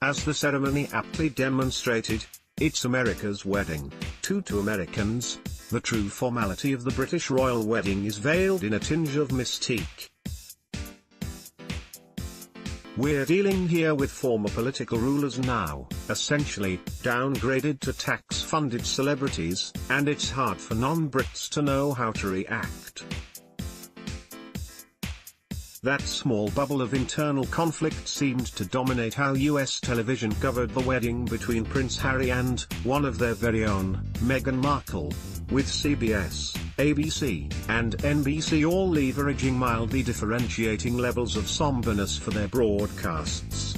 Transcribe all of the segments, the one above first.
As the ceremony aptly demonstrated, it's America's wedding, to Americans. The true formality of the British royal wedding is veiled in a tinge of mystique. We're dealing here with former political rulers now, essentially, downgraded to tax-funded celebrities, and it's hard for non-Brits to know how to react. That small bubble of internal conflict seemed to dominate how US television covered the wedding between Prince Harry and one of their very own, Meghan Markle, with CBS, ABC, and NBC all leveraging mildly differentiating levels of somberness for their broadcasts.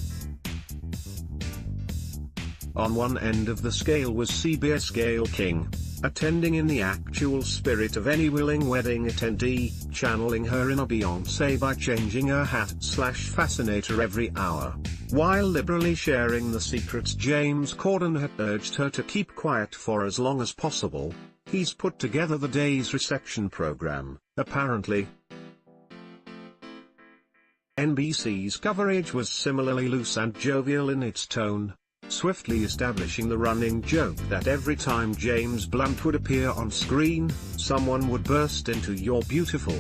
On one end of the scale was CBS Gayle King, attending in the actual spirit of any willing wedding attendee, channeling her inner Beyoncé by changing her hat/fascinator every hour, while liberally sharing the secrets James Corden had urged her to keep quiet for as long as possible. He's put together the day's reception program, apparently. NBC's coverage was similarly loose and jovial in its tone, swiftly establishing the running joke that every time James Blunt would appear on screen, someone would burst into "You're beautiful."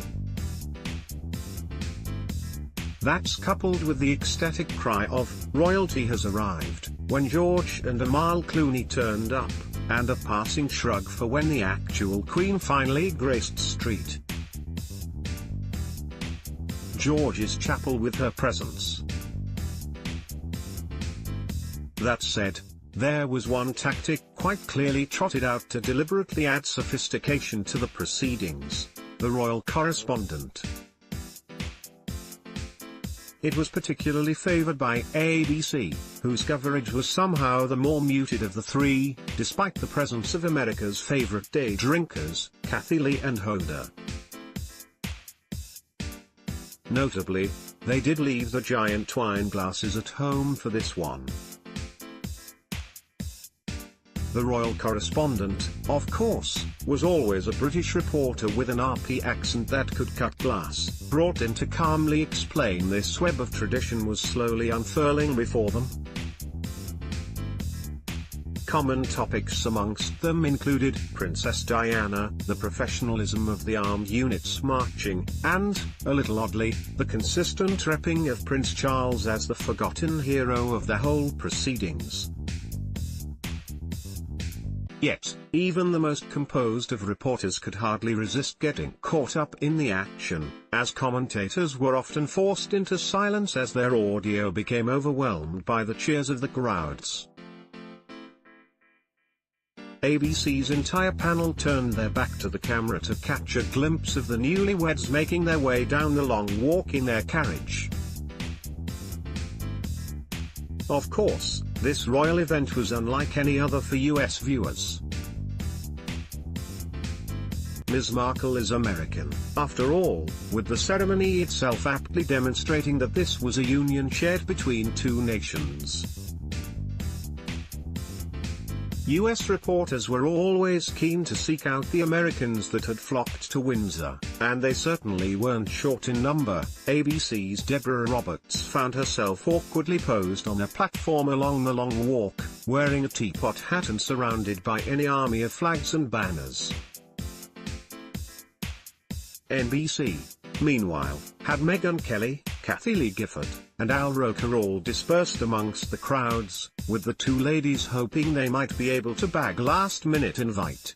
That's coupled with the ecstatic cry of "Royalty has arrived" when George and Amal Clooney turned up, and a passing shrug for when the actual Queen finally graced Street George's chapel with her presence. That said, there was one tactic quite clearly trotted out to deliberately add sophistication to the proceedings: the royal correspondent. It was particularly favored by ABC, whose coverage was somehow the more muted of the three, despite the presence of America's favorite day drinkers, Kathy Lee and Hoda. Notably, they did leave the giant wine glasses at home for this one. The royal correspondent, of course, was always a British reporter with an RP accent that could cut glass, brought in to calmly explain this web of tradition was slowly unfurling before them. Common topics amongst them included Princess Diana, the professionalism of the armed units marching, and, a little oddly, the consistent repping of Prince Charles as the forgotten hero of the whole proceedings. Yet, even the most composed of reporters could hardly resist getting caught up in the action, as commentators were often forced into silence as their audio became overwhelmed by the cheers of the crowds. ABC's entire panel turned their back to the camera to catch a glimpse of the newlyweds making their way down the long walk in their carriage. Of course, this royal event was unlike any other for US viewers. Ms. Markle is American, after all, with the ceremony itself aptly demonstrating that this was a union shared between two nations. US reporters were always keen to seek out the Americans that had flocked to Windsor, and they certainly weren't short in number. ABC's Deborah Roberts found herself awkwardly posed on a platform along the long walk, wearing a teapot hat and surrounded by any army of flags and banners. NBC, meanwhile, had Megyn Kelly, Kathy Lee Gifford, and Al Roker all dispersed amongst the crowds, with the two ladies hoping they might be able to bag last-minute invite.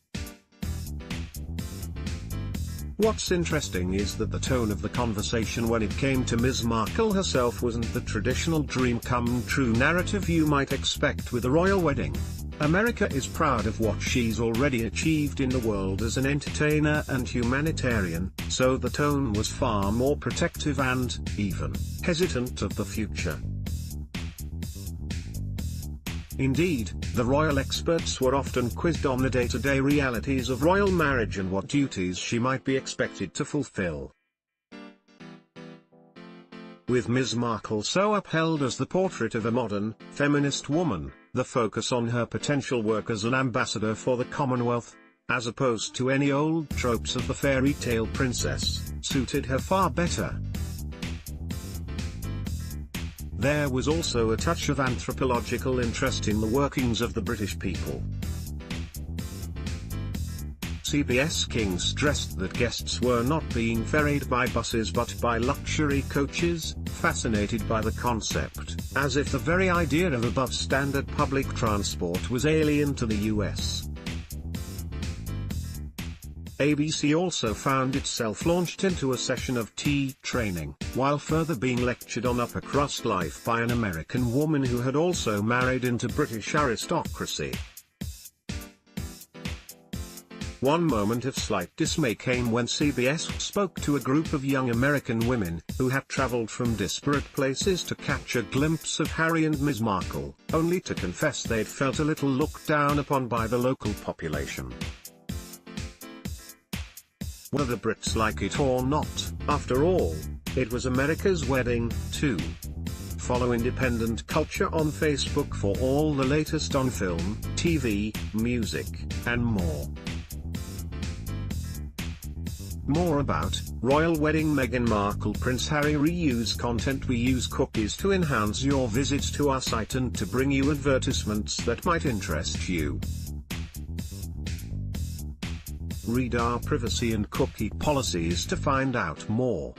What's interesting is that the tone of the conversation when it came to Ms. Markle herself wasn't the traditional dream-come-true narrative you might expect with a royal wedding. America is proud of what she's already achieved in the world as an entertainer and humanitarian, so the tone was far more protective and, even, hesitant of the future. Indeed, the royal experts were often quizzed on the day-to-day realities of royal marriage and what duties she might be expected to fulfill. With Ms. Markle so upheld as the portrait of a modern, feminist woman, the focus on her potential work as an ambassador for the Commonwealth, as opposed to any old tropes of the fairy tale princess, suited her far better. There was also a touch of anthropological interest in the workings of the British people. CBS King stressed that guests were not being ferried by buses but by luxury coaches, fascinated by the concept, as if the very idea of above-standard public transport was alien to the US. ABC also found itself launched into a session of tea training, while further being lectured on upper crust life by an American woman who had also married into British aristocracy. One moment of slight dismay came when CBS spoke to a group of young American women, who had traveled from disparate places to catch a glimpse of Harry and Ms. Markle, only to confess they'd felt a little looked down upon by the local population. Whether the Brits like it or not, after all, it was America's wedding, too. Follow Independent Culture on Facebook for all the latest on film, TV, music, and more. More about Royal Wedding. Meghan Markle Prince Harry. Reuse content. We use cookies to enhance your visits to our site and to bring you advertisements that might interest you. Read our privacy and cookie policies to find out more.